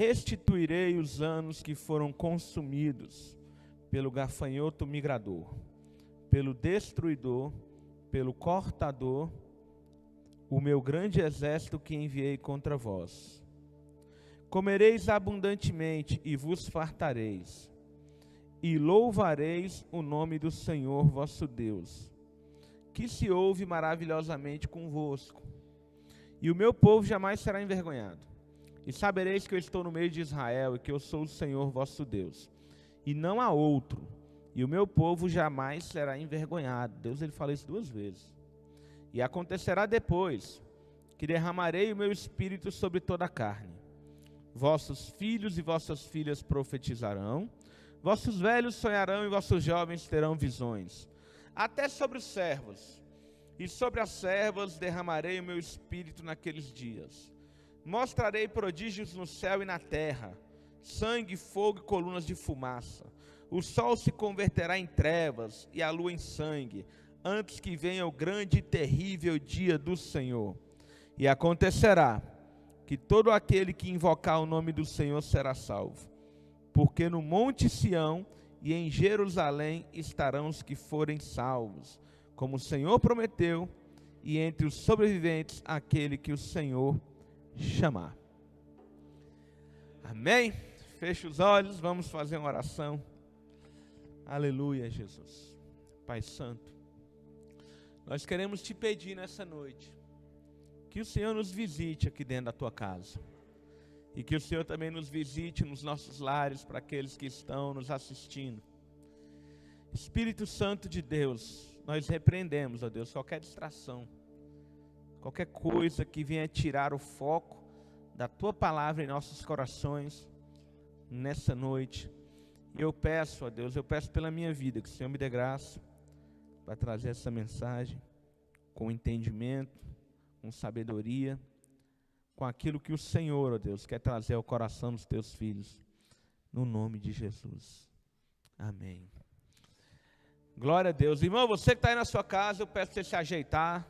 restituirei os anos que foram consumidos pelo gafanhoto migrador, pelo destruidor, pelo cortador, o meu grande exército que enviei contra vós. Comereis abundantemente e vos fartareis, e louvareis o nome do Senhor vosso Deus, que se ouve maravilhosamente convosco. E o meu povo jamais será envergonhado. E sabereis que eu estou no meio de Israel, e que eu sou o Senhor vosso Deus, e não há outro. E o meu povo jamais será envergonhado. Deus, ele fala isso 2 vezes. E acontecerá depois, que derramarei o meu espírito sobre toda a carne. Vossos filhos e vossas filhas profetizarão, vossos velhos sonharão e vossos jovens terão visões. Até sobre os servos e sobre as servas derramarei o meu espírito naqueles dias. Mostrarei prodígios no céu e na terra, sangue, fogo e colunas de fumaça. O sol se converterá em trevas e a lua em sangue, antes que venha o grande e terrível dia do Senhor. E acontecerá que todo aquele que invocar o nome do Senhor será salvo. Porque no monte Sião e em Jerusalém estarão os que forem salvos, como o Senhor prometeu, e entre os sobreviventes aquele que o Senhor chamar. Amém? Feche os olhos, vamos fazer uma oração. Aleluia, Jesus. Pai Santo, nós queremos te pedir nessa noite que o Senhor nos visite aqui dentro da tua casa. E que o Senhor também nos visite nos nossos lares, para aqueles que estão nos assistindo. Espírito Santo de Deus, nós repreendemos, ó Deus, qualquer distração, qualquer coisa que venha tirar o foco da tua palavra em nossos corações nessa noite. E eu peço, ó Deus, eu peço pela minha vida, que o Senhor me dê graça para trazer essa mensagem com entendimento, com sabedoria, com aquilo que o Senhor, ó Deus, quer trazer ao coração dos teus filhos, no nome de Jesus. Amém. Glória a Deus. Irmão, você que está aí na sua casa, eu peço para você se ajeitar,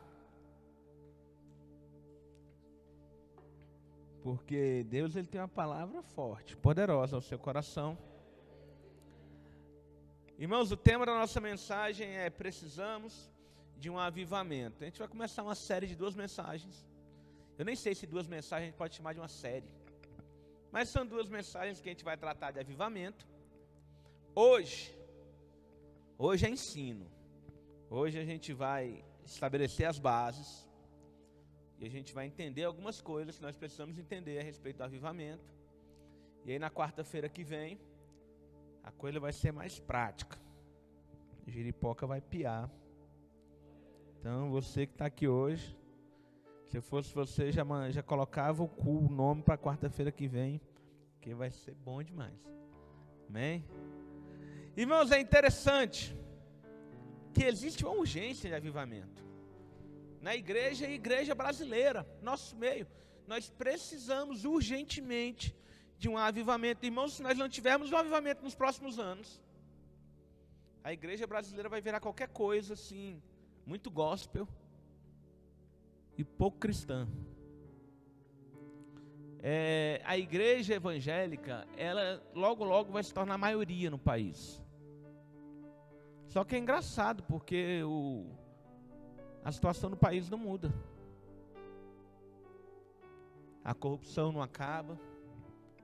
porque Deus, ele tem uma palavra forte, poderosa ao seu coração. Irmãos, o tema da nossa mensagem é: precisamos de um avivamento. A gente vai começar uma série de 2 mensagens. Eu nem sei se 2 mensagens a gente pode chamar de uma série, mas são 2 mensagens que a gente vai tratar de avivamento. Hoje é ensino. Hoje a gente vai estabelecer as bases e a gente vai entender algumas coisas que nós precisamos entender a respeito do avivamento. E aí na quarta-feira que vem a coisa vai ser mais prática. A giripoca vai piar. Então você que está aqui hoje, se eu fosse você, já colocava o nome para quarta-feira que vem, que vai ser bom demais. Amém? Irmãos, é interessante que existe uma urgência de avivamento. Na igreja e igreja brasileira, nosso meio, nós precisamos urgentemente de um avivamento. Irmãos, se nós não tivermos um avivamento nos próximos anos, a igreja brasileira vai virar qualquer coisa assim, muito gospel e pouco cristã. A igreja evangélica, ela logo vai se tornar maioria no país. Só que é engraçado, porque a situação do país não muda. A corrupção não acaba,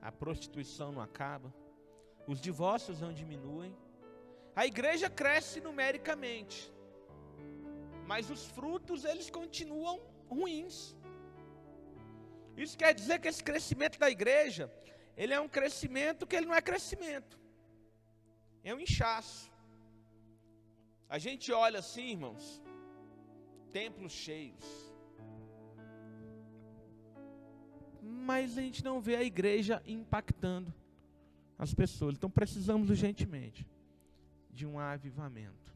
a prostituição não acaba, os divórcios não diminuem. A igreja cresce numericamente, mas os frutos, eles continuam ruins. Isso quer dizer que esse crescimento da igreja, ele é um crescimento que ele não é crescimento, é um inchaço. A gente olha assim, irmãos, templos cheios, mas a gente não vê a igreja impactando as pessoas. Então precisamos urgentemente de um avivamento.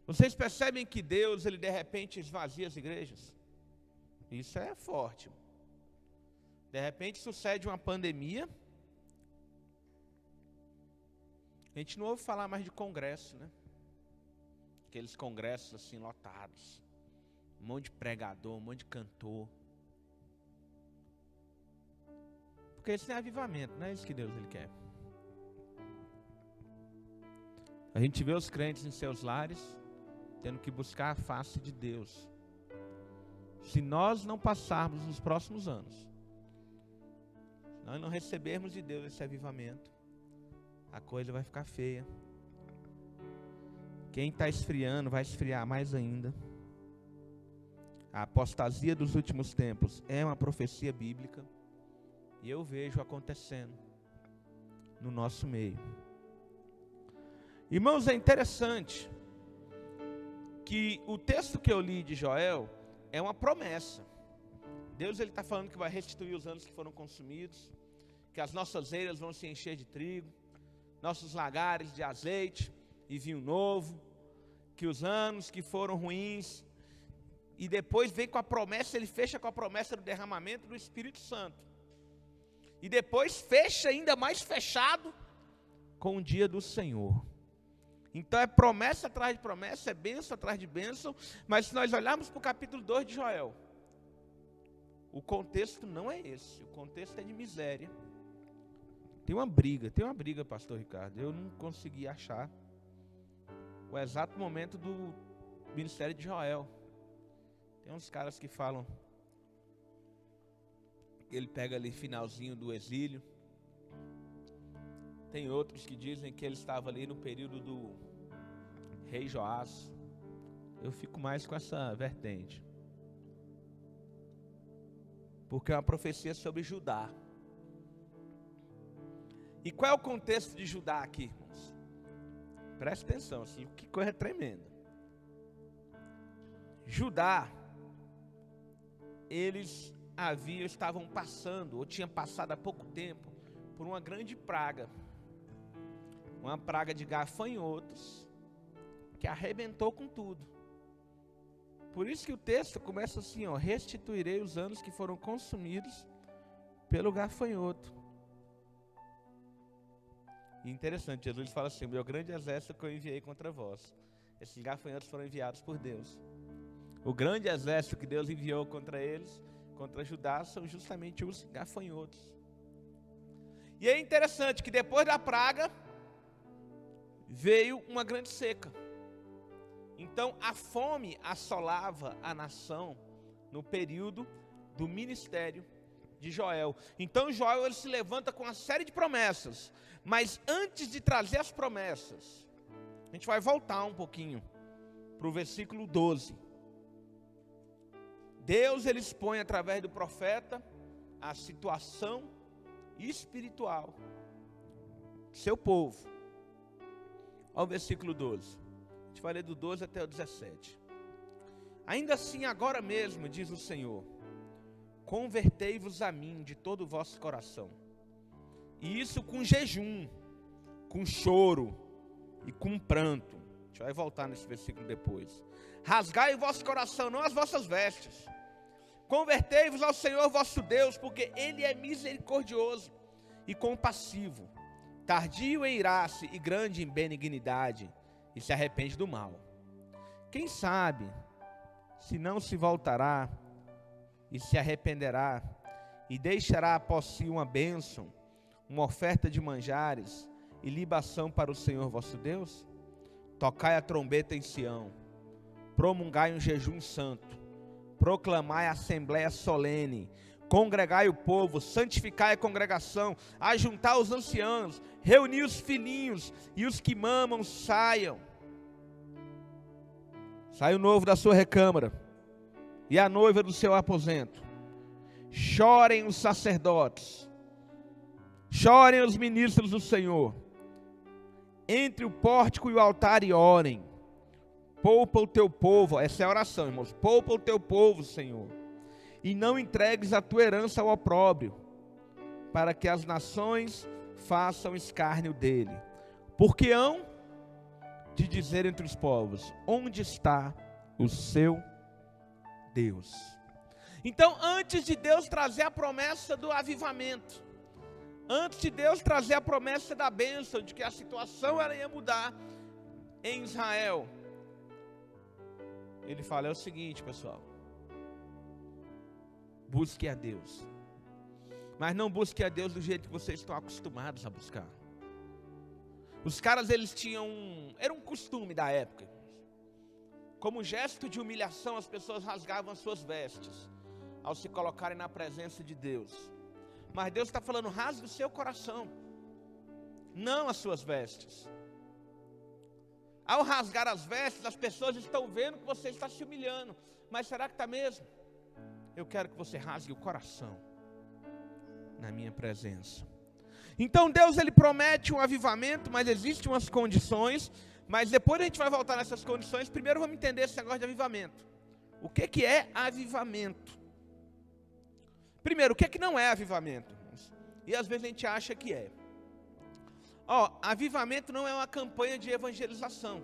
Vocês percebem que Deus, ele de repente esvazia as igrejas? Isso é forte. De repente sucede uma pandemia. A gente não ouve falar mais de congresso, né? Aqueles congressos assim lotados. Um monte de pregador, um monte de cantor. Porque isso não é avivamento, não é isso que Deus ele quer. A gente vê os crentes em seus lares tendo que buscar a face de Deus. Se nós não passarmos nos próximos anos, se nós não recebermos de Deus esse avivamento, a coisa vai ficar feia. Quem está esfriando vai esfriar mais ainda. A apostasia dos últimos tempos é uma profecia bíblica e eu vejo acontecendo no nosso meio. Irmãos, é interessante que o texto que eu li de Joel é uma promessa. Deus está falando que vai restituir os anos que foram consumidos, que as nossas eiras vão se encher de trigo, nossos lagares de azeite e vinho novo, que os anos que foram ruins, e depois vem com a promessa, ele fecha com a promessa do derramamento do Espírito Santo. E depois fecha ainda mais fechado com o dia do Senhor. Então é promessa atrás de promessa, é bênção atrás de bênção. Mas se nós olharmos para o capítulo 2 de Joel, o contexto não é esse. O contexto é de miséria. Tem uma briga, pastor Ricardo. Eu não consegui achar o exato momento do ministério de Joel. Tem uns caras que falam, ele pega ali finalzinho do exílio. Tem outros que dizem que ele estava ali no período do rei Joás. Eu fico mais com essa vertente, porque é uma profecia sobre Judá. E qual é o contexto de Judá aqui, irmãos? Preste atenção, assim, que coisa tremenda. Judá, eles estavam passando, ou tinham passado há pouco tempo, por uma grande praga. Uma praga de gafanhotos, que arrebentou com tudo. Por isso que o texto começa assim, ó: restituirei os anos que foram consumidos pelo gafanhoto. E interessante, Jesus fala assim: meu grande exército que eu enviei contra vós. Esses gafanhotos foram enviados por Deus. O grande exército que Deus enviou contra eles, contra Judá, são justamente os gafanhotos. E é interessante que depois da praga veio uma grande seca. Então a fome assolava a nação no período do ministério de Joel. Então Joel ele se levanta com uma série de promessas. Mas antes de trazer as promessas, a gente vai voltar um pouquinho para o versículo 12. Deus ele expõe através do profeta a situação espiritual do seu povo. Olha o versículo 12. A gente vai ler do 12 até o 17. Ainda assim, agora mesmo, diz o Senhor, convertei-vos a mim de todo o vosso coração. E isso com jejum, com choro e com pranto. A gente vai voltar nesse versículo depois. Rasgai o vosso coração, não as vossas vestes. Convertei-vos ao Senhor vosso Deus, porque Ele é misericordioso e compassivo, tardio em irar-se e grande em benignidade, e se arrepende do mal. Quem sabe, se não se voltará e se arrependerá, e deixará após si uma bênção, uma oferta de manjares e libação para o Senhor vosso Deus? Tocai a trombeta em Sião, promulgai um jejum santo, proclamai a assembleia solene, congregai o povo, santificai a congregação, ajuntai os anciãos, reuni os filhinhos, e os que mamam saiam. Saia o noivo da sua recâmara, e a noiva do seu aposento. Chorem os sacerdotes, chorem os ministros do Senhor, entre o pórtico e o altar e orem. Poupa o teu povo, essa é a oração, irmãos. Poupa o teu povo, Senhor, e não entregues a tua herança ao opróbrio, para que as nações façam escárnio dele. Porque hão de dizer entre os povos: onde está o seu Deus? Então, antes de Deus trazer a promessa do avivamento, antes de Deus trazer a promessa da bênção, de que a situação ela ia mudar em Israel, Ele fala: é o seguinte, pessoal, busque a Deus. Mas não busque a Deus do jeito que vocês estão acostumados a buscar. Os caras, eles tinham era um costume da época. Como gesto de humilhação, as pessoas rasgavam as suas vestes ao se colocarem na presença de Deus. Mas Deus está falando, rasgue o seu coração, não as suas vestes. Ao rasgar as vestes, as pessoas estão vendo que você está se humilhando. Mas será que está mesmo? Eu quero que você rasgue o coração na minha presença. Então Deus, ele promete um avivamento, mas existem umas condições. Mas depois a gente vai voltar nessas condições. Primeiro vamos entender esse negócio de avivamento. O que é avivamento? Primeiro, o que não é avivamento? E às vezes a gente acha que é. Avivamento não é uma campanha de evangelização.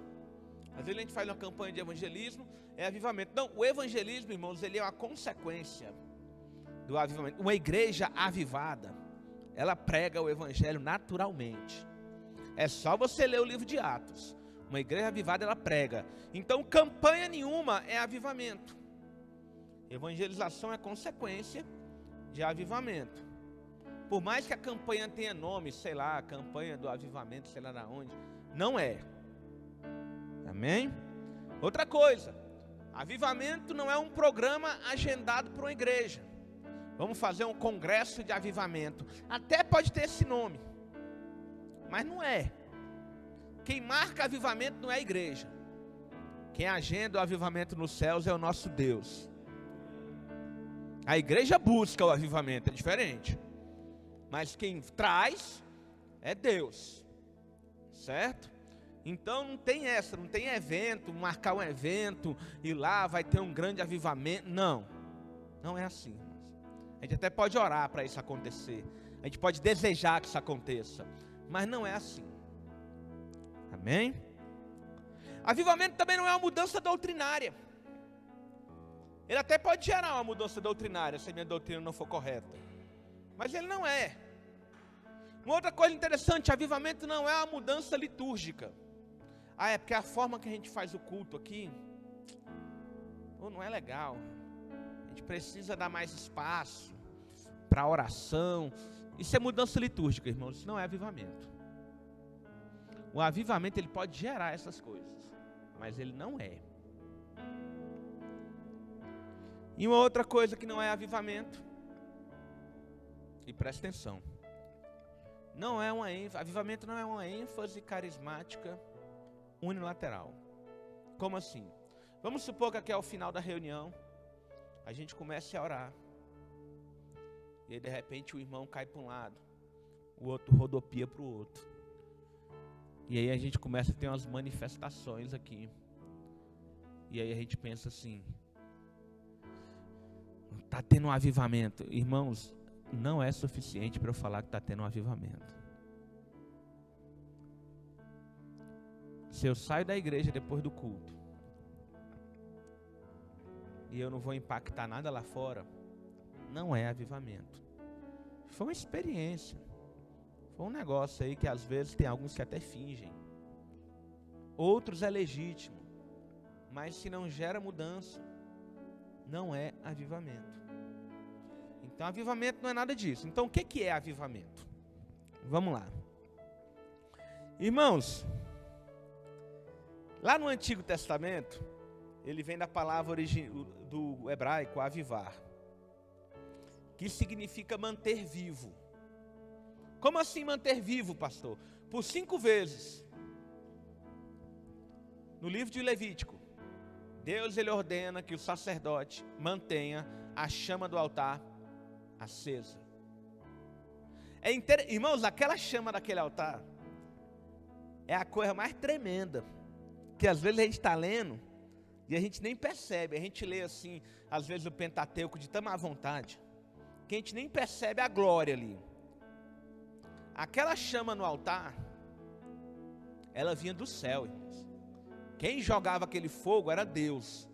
Às vezes a gente faz uma campanha de evangelismo, é avivamento. Não, o evangelismo, irmãos, ele é uma consequência do avivamento. Uma igreja avivada, ela prega o evangelho naturalmente. É só você ler o livro de Atos. Uma igreja avivada, ela prega. Então, campanha nenhuma é avivamento. Evangelização é consequência de avivamento. Por mais que a campanha tenha nome, sei lá, campanha do avivamento, sei lá de onde, não é. Amém? Outra coisa, avivamento não é um programa agendado para uma igreja. Vamos fazer um congresso de avivamento. Até pode ter esse nome, mas não é. Quem marca avivamento não é a igreja. Quem agenda o avivamento nos céus é o nosso Deus. A igreja busca o avivamento, é diferente. Mas quem traz é Deus, certo? Então não tem essa, não tem evento, marcar um evento e lá vai ter um grande avivamento. Não é assim. A gente até pode orar para isso acontecer, a gente pode desejar que isso aconteça, mas não é assim. Amém? Avivamento também não é uma mudança doutrinária. Ele até pode gerar uma mudança doutrinária se a minha doutrina não for correta, mas ele não é. Uma outra coisa interessante, avivamento não é uma mudança litúrgica. É porque a forma que a gente faz o culto aqui não é legal. A gente precisa dar mais espaço para oração. Isso é mudança litúrgica, irmãos. Isso não é avivamento. O avivamento, ele pode gerar essas coisas, mas ele não é. E uma outra coisa que não é avivamento, e presta atenção, avivamento não é uma ênfase carismática unilateral. Como assim? Vamos supor que aqui ao final da reunião a gente comece a orar, e aí de repente o irmão cai para um lado, o outro rodopia para o outro, e aí a gente começa a ter umas manifestações aqui, e aí a gente pensa assim, está tendo um avivamento. Irmãos, não é suficiente para eu falar que está tendo um avivamento. Se eu saio da igreja depois do culto e eu não vou impactar nada lá fora, não é avivamento. Foi uma experiência, foi um negócio aí que às vezes tem alguns que até fingem, outros é legítimo, mas se não gera mudança, não é avivamento. Então avivamento não é nada disso. Então o que é avivamento? Vamos lá. Irmãos, lá no Antigo Testamento, ele vem da palavra do hebraico avivar, que significa manter vivo. Como assim manter vivo, pastor? Por 5 vezes no livro de Levítico, Deus, ele ordena que o sacerdote mantenha a chama do altar acesa. Irmãos, aquela chama daquele altar é a coisa mais tremenda, que às vezes a gente está lendo e a gente nem percebe. A gente lê assim, às vezes o Pentateuco de tão má vontade, que a gente nem percebe a glória ali. Aquela chama no altar, ela vinha do céu, irmãos. Quem jogava aquele fogo era Deus.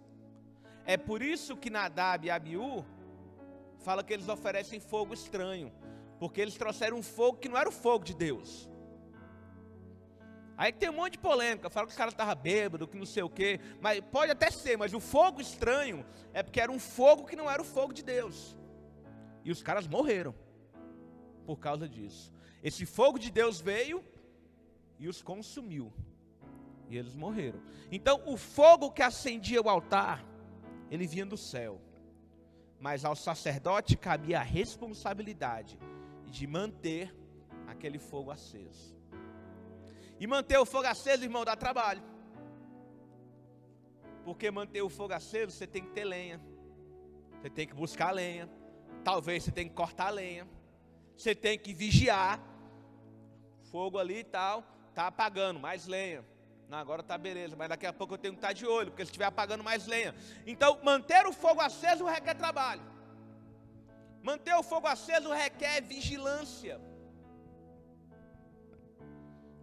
É por isso que Nadab e Abiú fala que eles oferecem fogo estranho, porque eles trouxeram um fogo que não era o fogo de Deus. Aí tem um monte de polêmica, fala que os caras estavam bêbados, que não sei o quê, mas pode até ser, mas o fogo estranho é porque era um fogo que não era o fogo de Deus. E os caras morreram. por causa disso. Esse fogo de Deus veio e os consumiu. E eles morreram. Então o fogo que acendia o altar, ele vinha do céu. Mas ao sacerdote cabia a responsabilidade de manter aquele fogo aceso. E manter o fogo aceso, irmão, dá trabalho. Porque manter o fogo aceso, você tem que ter lenha. Você tem que buscar lenha. Talvez você tenha que cortar lenha. Você tem que vigiar. Fogo ali e tal, está apagando, mais lenha. Não, agora está beleza, mas daqui a pouco eu tenho que estar de olho, porque se estiver apagando mais lenha. Então, manter o fogo aceso requer trabalho. Manter o fogo aceso requer vigilância.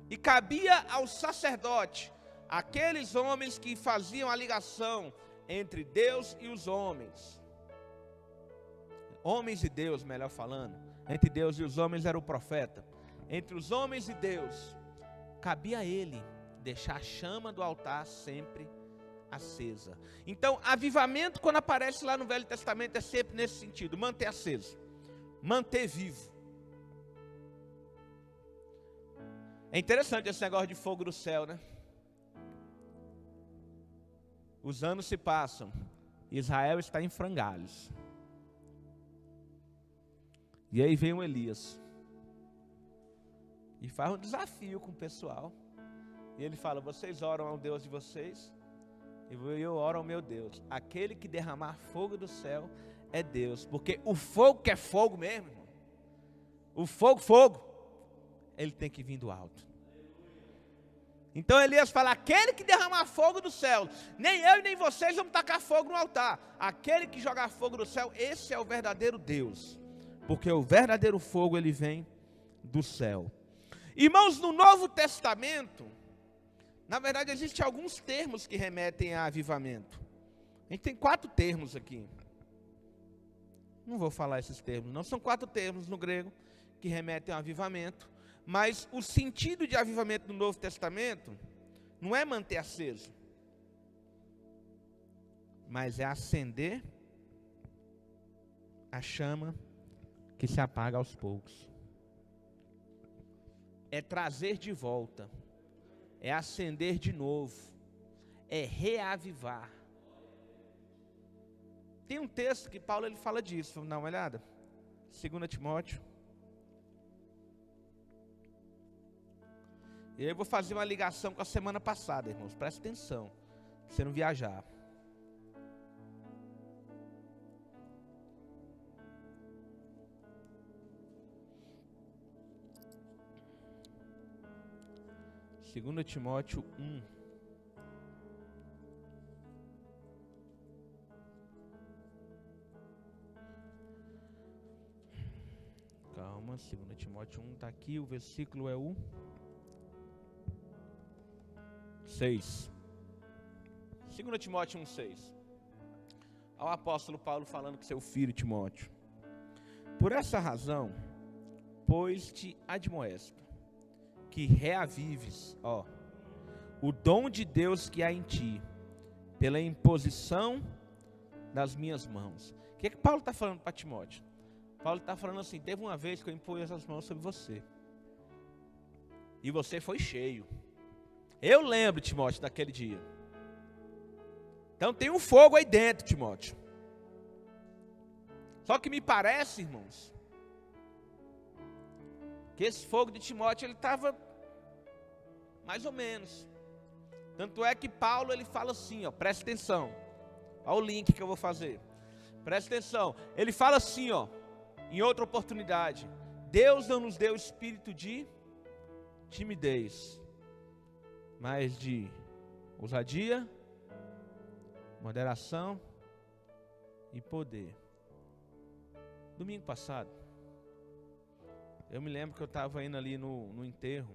E cabia ao sacerdote, aqueles homens que faziam a ligação entre Deus e os homens. Homens e Deus, melhor falando. Entre Deus e os homens era o profeta. Entre os homens e Deus, cabia a ele deixar a chama do altar sempre acesa. Então, avivamento, quando aparece lá no Velho Testamento, é sempre nesse sentido: manter aceso, manter vivo. É interessante esse negócio de fogo do céu, né? Os anos se passam, Israel está em frangalhos. E aí vem o Elias e faz um desafio com o pessoal. E ele fala: vocês oram ao Deus de vocês, e eu oro ao meu Deus. Aquele que derramar fogo do céu é Deus. Porque o fogo que é fogo mesmo, irmão, o fogo, ele tem que vir do alto. Então Elias fala: aquele que derramar fogo do céu, nem eu e nem vocês vamos tacar fogo no altar. Aquele que jogar fogo do céu, esse é o verdadeiro Deus. Porque o verdadeiro fogo, ele vem do céu. Irmãos, no Novo Testamento, na verdade existem alguns termos que remetem a avivamento. A gente tem 4 termos aqui. Não vou falar esses termos, não. São 4 termos no grego que remetem ao avivamento. Mas o sentido de avivamento no Novo Testamento não é manter aceso, mas é acender a chama que se apaga aos poucos. É trazer de volta, é acender de novo, é reavivar. Tem um texto que Paulo ele fala disso, vamos dar uma olhada? 2 Timóteo. E aí eu vou fazer uma ligação com a semana passada, irmãos, presta atenção, pra você não viajar. Segundo Timóteo 1. Calma, 2 Timóteo 1 está aqui, o versículo é o 6. 2 Timóteo 1, 6. Ao apóstolo Paulo falando com seu filho Timóteo: por essa razão, pois te admoesto, que reavives, o dom de Deus que há em ti, pela imposição das minhas mãos. O que Paulo está falando para Timóteo? Paulo está falando assim: teve uma vez que eu impus as mãos sobre você, e você foi cheio. Eu lembro, Timóteo, daquele dia. Então tem um fogo aí dentro, Timóteo. Só que me parece, irmãos, que esse fogo de Timóteo, ele estava mais ou menos. Tanto é que Paulo, ele fala assim, presta atenção. Olha o link que eu vou fazer. Presta atenção. Ele fala assim, em outra oportunidade: Deus não nos deu espírito de timidez, mas de ousadia, moderação e poder. Domingo passado, eu me lembro que eu estava indo ali no enterro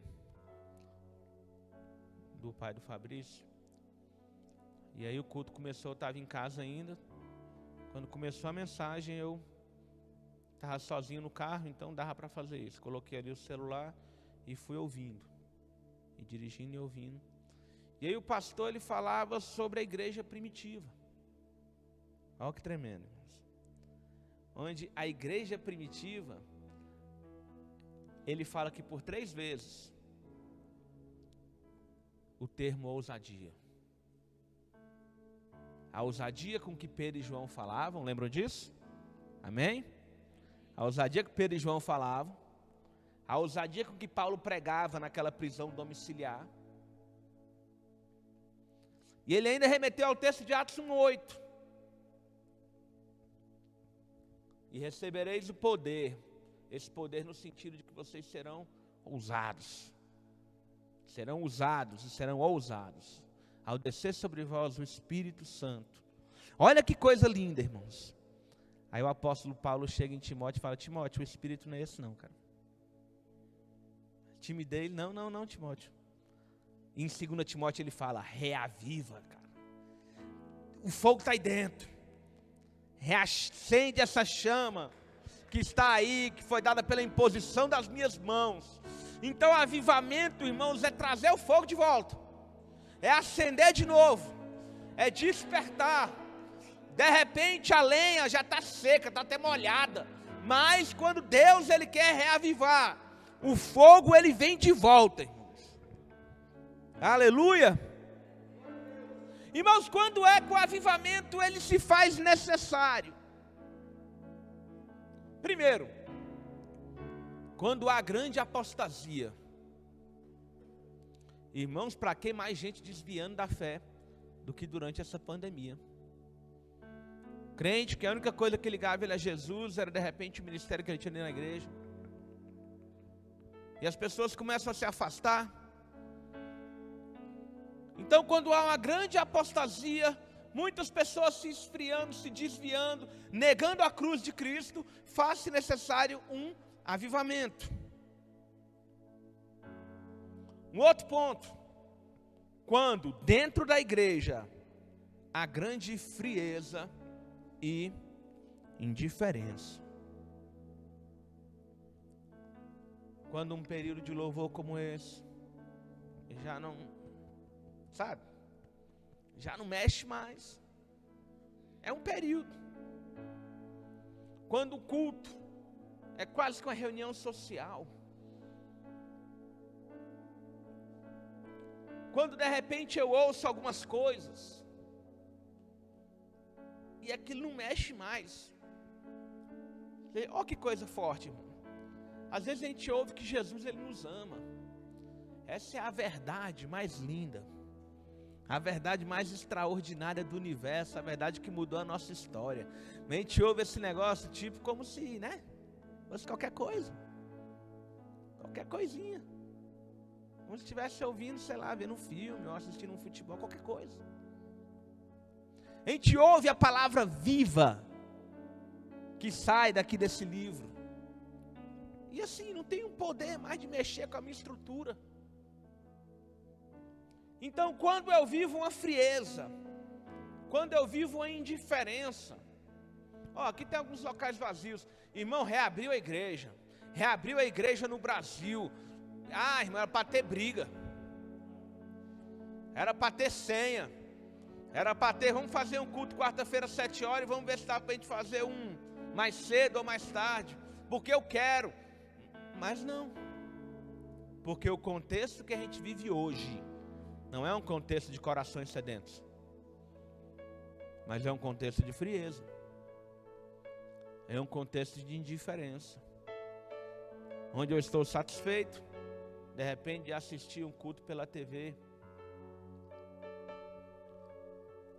do pai do Fabrício. E aí o culto começou, eu estava em casa ainda. Quando começou a mensagem, eu estava sozinho no carro, então dava para fazer isso. Coloquei ali o celular e fui ouvindo. E dirigindo e ouvindo. E aí o pastor, ele falava sobre a igreja primitiva. Olha que tremendo. Onde a igreja primitiva, ele fala que por 3 vezes o termo ousadia. A ousadia com que Pedro e João falavam, lembram disso? Amém? A ousadia que Pedro e João falavam, a ousadia com que Paulo pregava naquela prisão domiciliar. E ele ainda remeteu ao texto de Atos 1:8. E recebereis o poder, esse poder no sentido de que vocês serão ousados. Serão usados e serão ousados ao descer sobre vós o Espírito Santo. Olha que coisa linda, irmãos. Aí o apóstolo Paulo chega em Timóteo e fala: Timóteo, o Espírito não é esse não, cara. O time dele, não, Timóteo. E em 2 Timóteo ele fala: reaviva, cara. O fogo está aí dentro. Reacende essa chama que está aí, que foi dada pela imposição das minhas mãos. Então avivamento, irmãos, é trazer o fogo de volta. É acender de novo. É despertar. De repente a lenha já está seca, está até molhada. Mas quando Deus ele quer reavivar, o fogo ele vem de volta, irmãos. Aleluia. Irmãos, quando é que o avivamento ele se faz necessário? Primeiro, quando há grande apostasia. Irmãos, para que mais gente desviando da fé do que durante essa pandemia? Crente que a única coisa que ligava ele a Jesus era de repente o ministério que ele tinha na igreja. E as pessoas começam a se afastar. Então quando há uma grande apostasia, muitas pessoas se esfriando, se desviando, negando a cruz de Cristo, faz-se necessário um avivamento. Um outro ponto, quando dentro da igreja há grande frieza e indiferença. Quando um período de louvor como esse, já não, sabe, já não mexe mais. É um período. Quando o culto é quase que uma reunião social. Quando de repente eu ouço algumas coisas e aquilo não mexe mais. Olha que coisa forte, irmão. Às vezes a gente ouve que Jesus ele nos ama. Essa é a verdade mais linda, a verdade mais extraordinária do universo, a verdade que mudou a nossa história. A gente ouve esse negócio tipo como se, né, fosse qualquer coisa, qualquer coisinha. Como se estivesse ouvindo, sei lá, vendo um filme, ou assistindo um futebol, qualquer coisa. A gente ouve a palavra viva que sai daqui desse livro. E assim, não tem um poder mais de mexer com a minha estrutura. Então, quando eu vivo uma frieza, quando eu vivo uma indiferença, aqui tem alguns locais vazios. Irmão, reabriu a igreja no Brasil. Irmão, era para ter briga, era para ter senha, era para ter, vamos fazer um culto quarta-feira 7 horas e vamos ver se dá para a gente fazer um mais cedo ou mais tarde, porque eu quero. Mas não, porque o contexto que a gente vive hoje não é um contexto de corações sedentos, mas é um contexto de frieza, é um contexto de indiferença, onde eu estou satisfeito de repente de assistir um culto pela TV.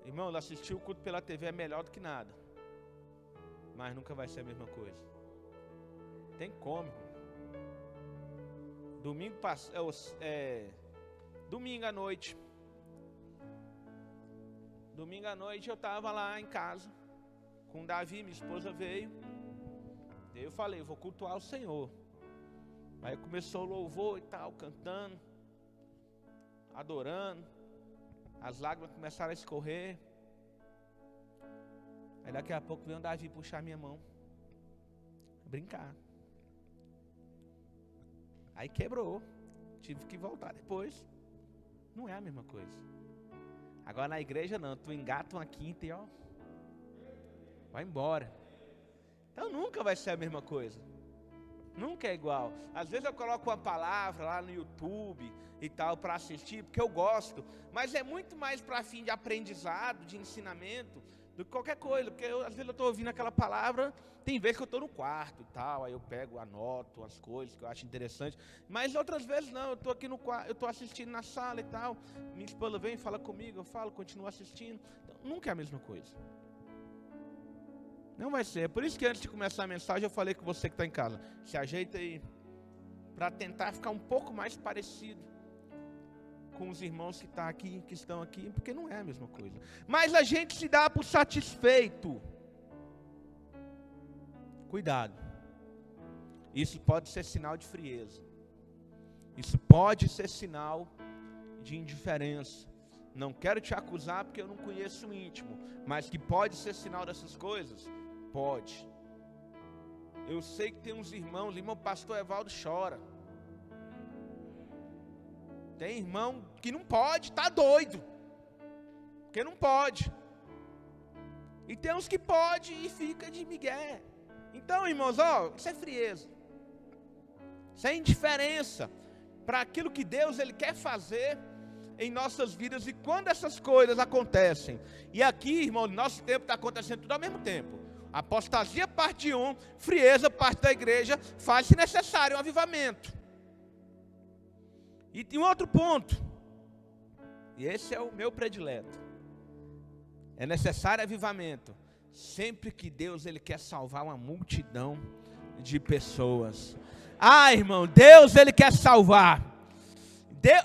Irmão, assistir o culto pela TV é melhor do que nada, mas nunca vai ser a mesma coisa. Tem como. Domingo à noite eu estava lá em casa com o Davi, minha esposa veio. Daí eu falei, eu vou cultuar o Senhor. Aí começou o louvor e tal, cantando, adorando. As lágrimas começaram a escorrer. Aí daqui a pouco veio o Davi puxar minha mão, brincar. Aí quebrou, tive que voltar depois. Não é a mesma coisa. Agora na igreja não, tu engata uma quinta e vai embora. Então nunca vai ser a mesma coisa. Nunca é igual. Às vezes eu coloco uma palavra lá no YouTube e tal para assistir, porque eu gosto. Mas é muito mais para fim de aprendizado, de ensinamento, do que qualquer coisa. Porque às vezes eu estou ouvindo aquela palavra, tem vezes que eu estou no quarto e tal, aí eu pego, anoto as coisas que eu acho interessante. Mas outras vezes não, eu estou aqui no quarto, eu estou assistindo na sala e tal. Minha esposa vem, fala comigo, eu falo, continuo assistindo. Então, nunca é a mesma coisa. Não vai ser. É por isso que antes de começar a mensagem eu falei com você que está em casa. Se ajeita aí. Para tentar ficar um pouco mais parecido com os irmãos que estão aqui. Porque não é a mesma coisa. Mas a gente se dá por satisfeito. Cuidado. Isso pode ser sinal de frieza. Isso pode ser sinal de indiferença. Não quero te acusar porque eu não conheço o íntimo. Mas que pode ser sinal dessas coisas? Pode. Eu sei que tem uns irmãos, irmão pastor Evaldo chora. Tem irmão que não pode, tá doido. Porque não pode. E tem uns que pode e fica de migué. Então, irmãos, isso é frieza. Isso é indiferença para aquilo que Deus ele quer fazer em nossas vidas. E quando essas coisas acontecem, e aqui, irmão, nosso tempo está acontecendo tudo ao mesmo tempo. Apostasia parte 1, frieza parte da igreja, faz-se necessário um avivamento. E tem um outro ponto, e esse é o meu predileto. É necessário avivamento sempre que Deus ele quer salvar uma multidão de pessoas. Irmão, Deus ele quer salvar.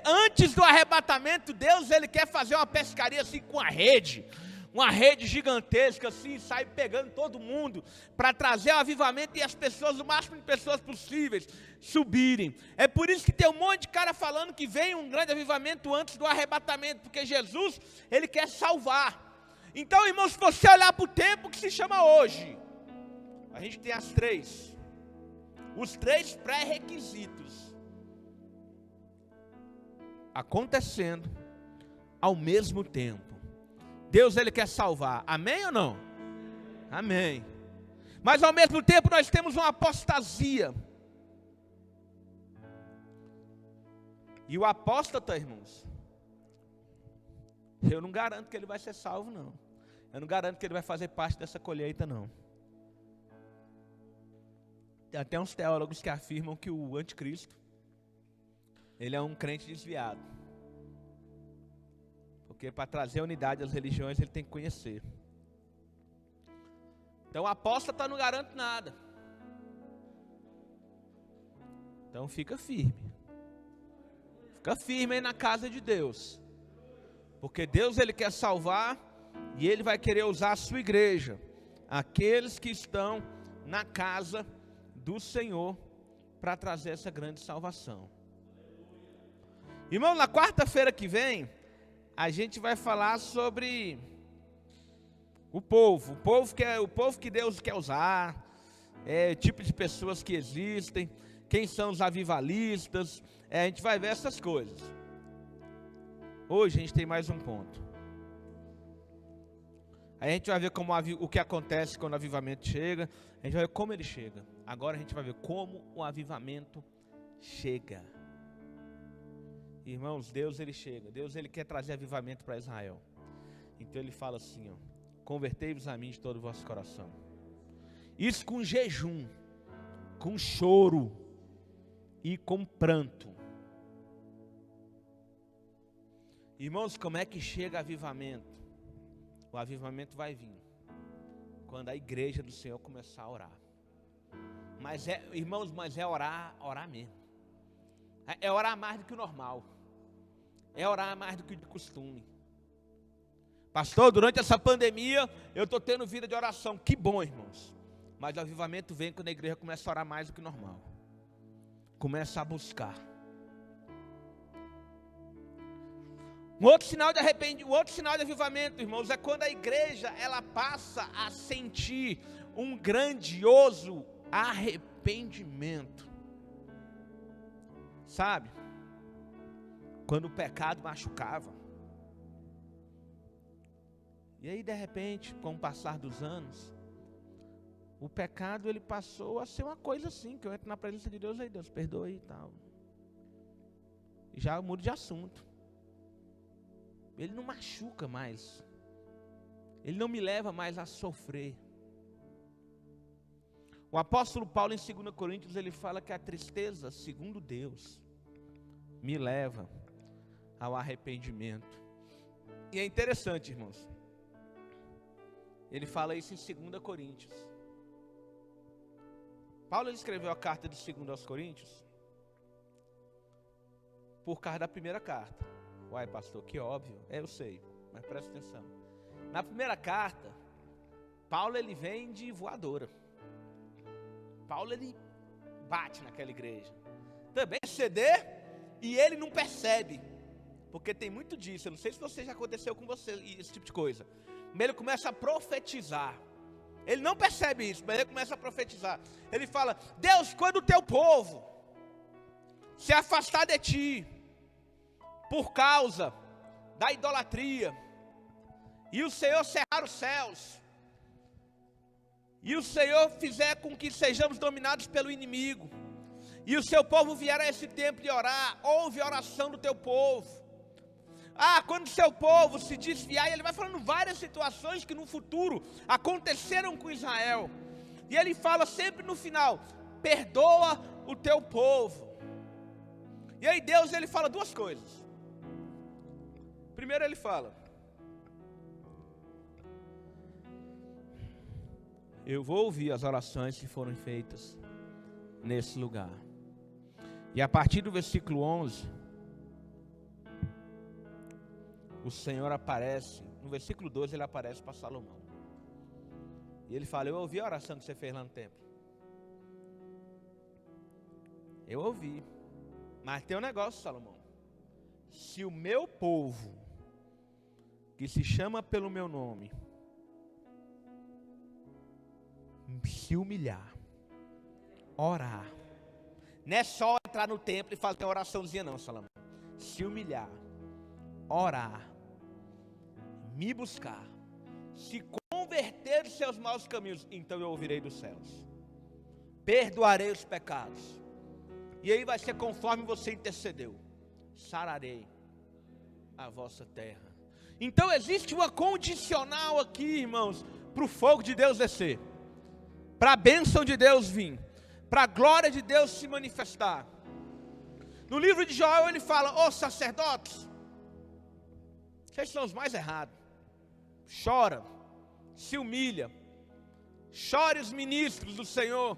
Antes do arrebatamento, Deus ele quer fazer uma pescaria assim com a rede. Uma rede gigantesca assim, sai pegando todo mundo para trazer o avivamento e as pessoas, o máximo de pessoas possíveis, subirem. É por isso que tem um monte de cara falando que vem um grande avivamento antes do arrebatamento, porque Jesus, ele quer salvar. Então, irmãos, se você olhar para o tempo que se chama hoje, a gente tem os três pré-requisitos acontecendo ao mesmo tempo. Deus ele quer salvar, amém ou não? Amém. Mas ao mesmo tempo nós temos uma apostasia. E o apóstata, irmãos, eu não garanto que ele vai ser salvo, não. Eu não garanto que ele vai fazer parte dessa colheita, não. Tem até uns teólogos que afirmam que o anticristo, ele é um crente desviado. Porque para trazer a unidade às religiões, ele tem que conhecer. Então, o apóstata não garante nada. Então, fica firme. Fica firme aí na casa de Deus. Porque Deus, ele quer salvar e ele vai querer usar a sua igreja. Aqueles que estão na casa do Senhor para trazer essa grande salvação. Irmão, na quarta-feira que vem, a gente vai falar sobre o povo que Deus quer usar, o tipo de pessoas que existem, quem são os avivalistas, a gente vai ver essas coisas. Hoje a gente tem mais um ponto. Aí a gente vai ver o que acontece quando o avivamento chega, a gente vai ver como ele chega. Agora a gente vai ver como o avivamento chega. Irmãos, Deus ele chega, Deus ele quer trazer avivamento para Israel. Então ele fala assim, convertei-vos a mim de todo o vosso coração. Isso com jejum, com choro e com pranto. Irmãos, como é que chega avivamento? O avivamento vai vir quando a igreja do Senhor começar a orar. Irmãos, é orar mesmo. É orar mais do que o normal. É orar mais do que de costume. Pastor, durante essa pandemia, eu estou tendo vida de oração. Que bom, irmãos. Mas o avivamento vem quando a igreja começa a orar mais do que normal. Começa a buscar. Um outro sinal de avivamento, irmãos, é quando a igreja ela passa a sentir um grandioso arrependimento. Sabe? Quando o pecado machucava. E aí de repente, com o passar dos anos, o pecado ele passou a ser uma coisa assim, que eu entro na presença de Deus, aí Deus perdoe e tal. E já eu mudo de assunto. Ele não machuca mais. Ele não me leva mais a sofrer. O apóstolo Paulo em 2 Coríntios, ele fala que a tristeza, segundo Deus, me leva ao arrependimento. E é interessante, irmãos. Ele fala isso em 2 Coríntios. Paulo ele escreveu a carta de 2 aos Coríntios por causa da primeira carta. Uai, pastor, que óbvio. Eu sei, mas presta atenção. Na primeira carta, Paulo ele vem de voadora. Paulo ele bate naquela igreja. Também é ceder e ele não percebe. Porque tem muito disso. Eu não sei se você já aconteceu com você esse tipo de coisa. Mas ele começa a profetizar. Ele não percebe isso, mas ele começa a profetizar. Ele fala: Deus, quando o teu povo se afastar de ti, por causa da idolatria, e o Senhor cerrar os céus, e o Senhor fizer com que sejamos dominados pelo inimigo, e o seu povo vier a esse tempo de orar, ouve a oração do teu povo. Quando o seu povo se desviar, e ele vai falando várias situações que no futuro aconteceram com Israel. E ele fala sempre no final: perdoa o teu povo. E aí Deus ele fala duas coisas. Primeiro ele fala: eu vou ouvir as orações que foram feitas nesse lugar. E a partir do versículo 11... o Senhor aparece, no versículo 12 ele aparece para Salomão. E ele fala: eu ouvi a oração que você fez lá no templo. Eu ouvi. Mas tem um negócio, Salomão. Se o meu povo, que se chama pelo meu nome, se humilhar, orar. Não é só entrar no templo e fazer uma oraçãozinha não, Salomão. Se humilhar, orar, me buscar, se converter dos seus maus caminhos, então eu ouvirei dos céus, perdoarei os pecados, e aí vai ser conforme você intercedeu, sararei a vossa terra. Então existe uma condicional aqui, irmãos, para o fogo de Deus descer, para a bênção de Deus vir, para a glória de Deus se manifestar. No livro de Joel ele fala: ô sacerdotes, vocês são os mais errados. Chora, se humilha, chore os ministros do Senhor,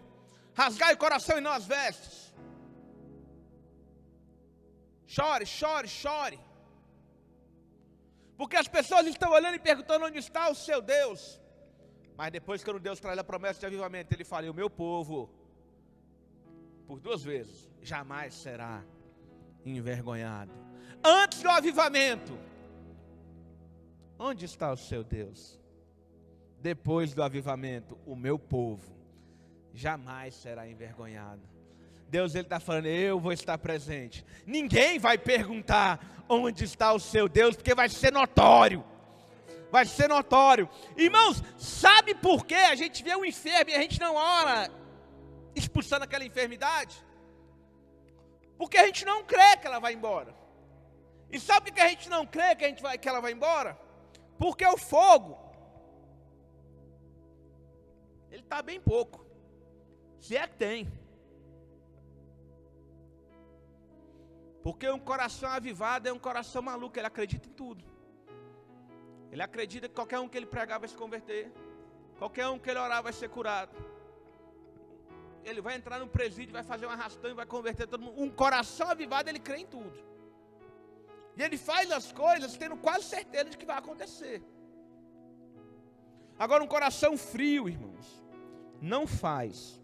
rasgai o coração e não as vestes. Chore, chore, chore. Porque as pessoas estão olhando e perguntando onde está o seu Deus. Mas depois, quando Deus traz a promessa de avivamento, ele fala: e o meu povo, por duas vezes, jamais será envergonhado. Antes do avivamento, onde está o seu Deus? Depois do avivamento, o meu povo jamais será envergonhado. Deus ele está falando: eu vou estar presente. Ninguém vai perguntar onde está o seu Deus, porque vai ser notório. Vai ser notório. Irmãos, sabe por que a gente vê um enfermo e a gente não ora expulsando aquela enfermidade? Porque a gente não crê que ela vai embora. E sabe por que a gente não crê que ela vai embora? Porque o fogo, ele está bem pouco, se é que tem. Porque um coração avivado é um coração maluco, ele acredita em tudo. Ele acredita que qualquer um que ele pregar vai se converter, qualquer um que ele orar vai ser curado. Ele vai entrar no presídio, vai fazer um arrastão e vai converter todo mundo. Um coração avivado, ele crê em tudo. E ele faz as coisas tendo quase certeza de que vai acontecer. Agora um coração frio, irmãos, não faz.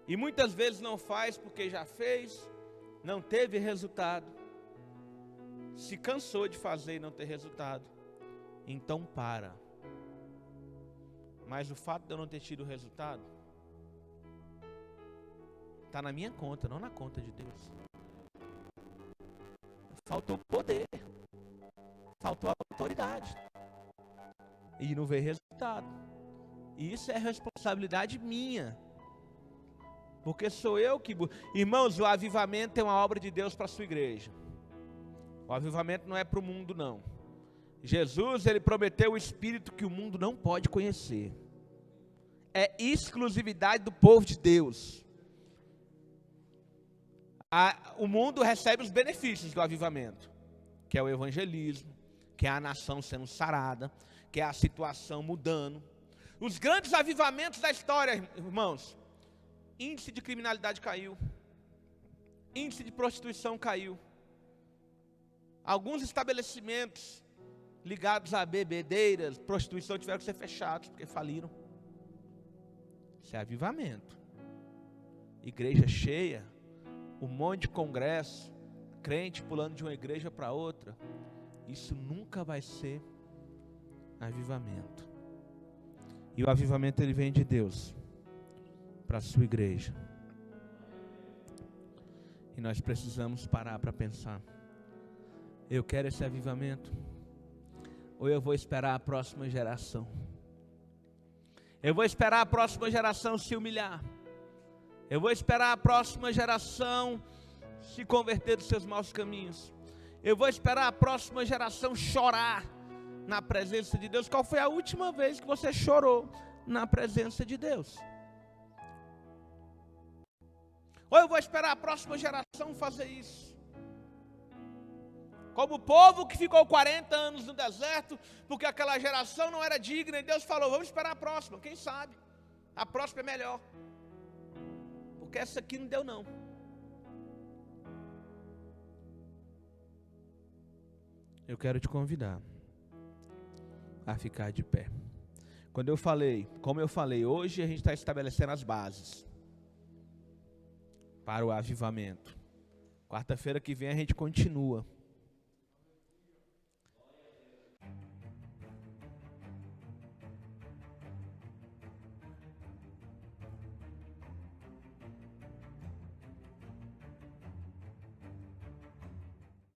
E muitas vezes não faz porque já fez, não teve resultado, se cansou de fazer e não ter resultado, então para. Mas o fato de eu não ter tido resultado está na minha conta, não na conta de Deus. Faltou poder, faltou autoridade, e não veio resultado. E isso é responsabilidade minha. Porque sou eu que... Irmãos, o avivamento é uma obra de Deus para a sua igreja. O avivamento não é para o mundo, não. Jesus, ele prometeu o Espírito que o mundo não pode conhecer. É exclusividade do povo de Deus. O mundo recebe os benefícios do avivamento, que é o evangelismo, que é a nação sendo sarada, que é a situação mudando. Os grandes avivamentos da história, irmãos, índice de criminalidade caiu, índice de prostituição caiu, alguns estabelecimentos ligados a bebedeiras, prostituição tiveram que ser fechados, porque faliram. Isso é avivamento. Igreja cheia, um monte de congresso, crente pulando de uma igreja para outra. Isso nunca vai ser avivamento. E o avivamento, ele vem de Deus para a sua igreja. E nós precisamos parar para pensar: eu quero esse avivamento? Ou eu vou esperar a próxima geração? Eu vou esperar a próxima geração se humilhar. Eu vou esperar a próxima geração se converter dos seus maus caminhos. Eu vou esperar a próxima geração chorar na presença de Deus. Qual foi a última vez que você chorou na presença de Deus? Ou eu vou esperar a próxima geração fazer isso? Como o povo que ficou 40 anos no deserto, porque aquela geração não era digna, e Deus falou: vamos esperar a próxima, quem sabe? A próxima é melhor. Porque essa aqui não deu não. Eu quero te convidar a ficar de pé. Quando eu falei, como eu falei, hoje a gente está estabelecendo as bases para o avivamento. Quarta-feira que vem a gente continua.